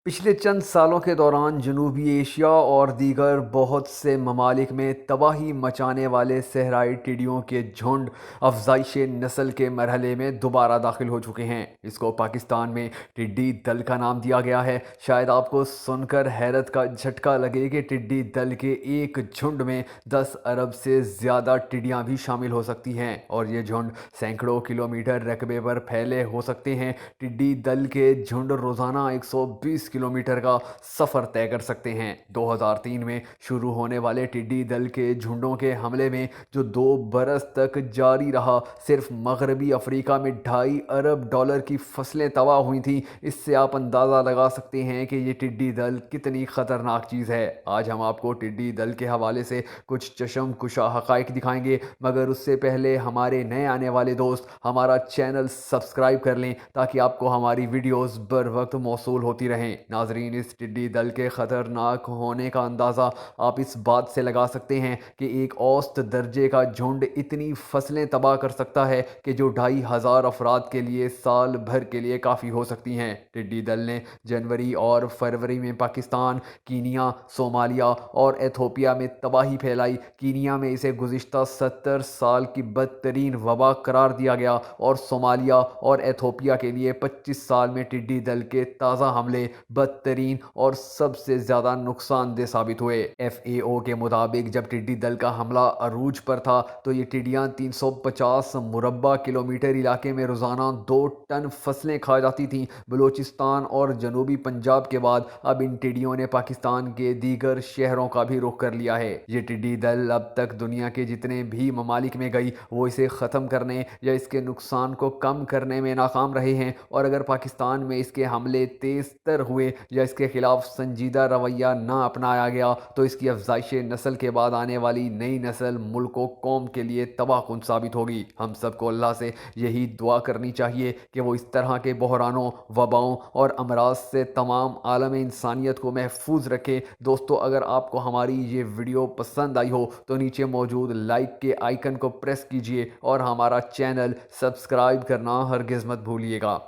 पिछले चंद सालों के दौरान जनूबी एशिया और दीगर बहुत से ममालिक में तबाही मचाने वाले सहराई टिड्डियों के झुंड अफजाइश नस्ल के मरहले में दोबारा दाखिल हो चुके हैं। इसको पाकिस्तान में टिड्डी दल का नाम दिया गया है। शायद आपको सुनकर हैरत का झटका लगे कि टिड्डी दल के एक झुंड में 10 अरब से ज़्यादा टिड्डियाँ भी शामिल हो सकती हैं और ये झुंड सैकड़ों किलोमीटर रकबे पर फैले हो सकते हैं। टिड्डी दल के झुंड रोज़ाना 120 किलोमीटर का सफ़र तय कर सकते हैं। 2003 में शुरू होने वाले टिड्डी दल के झुंडों के हमले में जो 2 बरस तक जारी रहा, सिर्फ मगरबी अफ्रीका में $2.5 अरब की फसलें तबाह हुई थीं। इससे आप अंदाज़ा लगा सकते हैं कि ये टिड्डी दल कितनी ख़तरनाक चीज़ है। आज हम आपको टिड्डी दल के हवाले से कुछ चशम कुशा हक़ाइक़ दिखाएंगे, मगर उससे पहले हमारे नए आने वाले दोस्त हमारा चैनल सब्सक्राइब कर लें ताकि आपको हमारी वीडियोस बर वक्त मौसूल होती रहें। नाजरीन, इस टिड्डी दल के ख़तरनाक होने का अंदाज़ा आप इस बात से लगा सकते हैं कि एक औसत दर्जे का झुंड इतनी फसलें तबाह कर सकता है कि जो 2,500 अफराद के लिए साल भर के लिए काफ़ी हो सकती हैं। टिड्डी दल ने जनवरी और फरवरी में पाकिस्तान, कीनिया, सोमालिया और एथोपिया में तबाही फैलाई। कीनिया में इसे गुज़िश्ता 70 साल की बदतरीन वबा करार दिया गया और सोमालिया और एथोपिया के लिए 25 साल में टिड्डी दल के ताज़ा हमले बदतरीन और सबसे ज़्यादा नुकसानदेह साबित हुए। FAO के मुताबिक जब टिड्डी दल का हमला अरूज पर था तो ये टिड्डियाँ 350 मुरब्बा किलोमीटर इलाके में रोज़ाना 2 टन फसलें खा जाती थीं। बलूचिस्तान और जनूबी पंजाब के बाद अब इन टिड्डियों ने पाकिस्तान के दीगर शहरों का भी रुख कर लिया है। ये टिड्डी दल अब तक दुनिया के जितने भी ममालिक में गई वो इसे ख़त्म करने या इसके नुकसान को कम करने में नाकाम रहे हैं, और अगर पाकिस्तान में इसके हमले तेज़ तर हुए या इसके खिलाफ संजीदा रवैया ना अपनाया गया तो इसकी अफजाइश नस्ल के बाद आने वाली नई नस्ल मुल्क व कौम के लिए तबाहकुन साबित होगी। हम सबको अल्लाह से यही दुआ करनी चाहिए कि वो इस तरह के बहरानों, वबाओं और अमराज से तमाम आलम इंसानियत को महफूज रखे। दोस्तों, अगर आपको हमारी ये वीडियो पसंद आई हो तो नीचे मौजूद लाइक के आइकन को प्रेस कीजिए और हमारा चैनल सब्सक्राइब करना हरगिज़ मत भूलिएगा।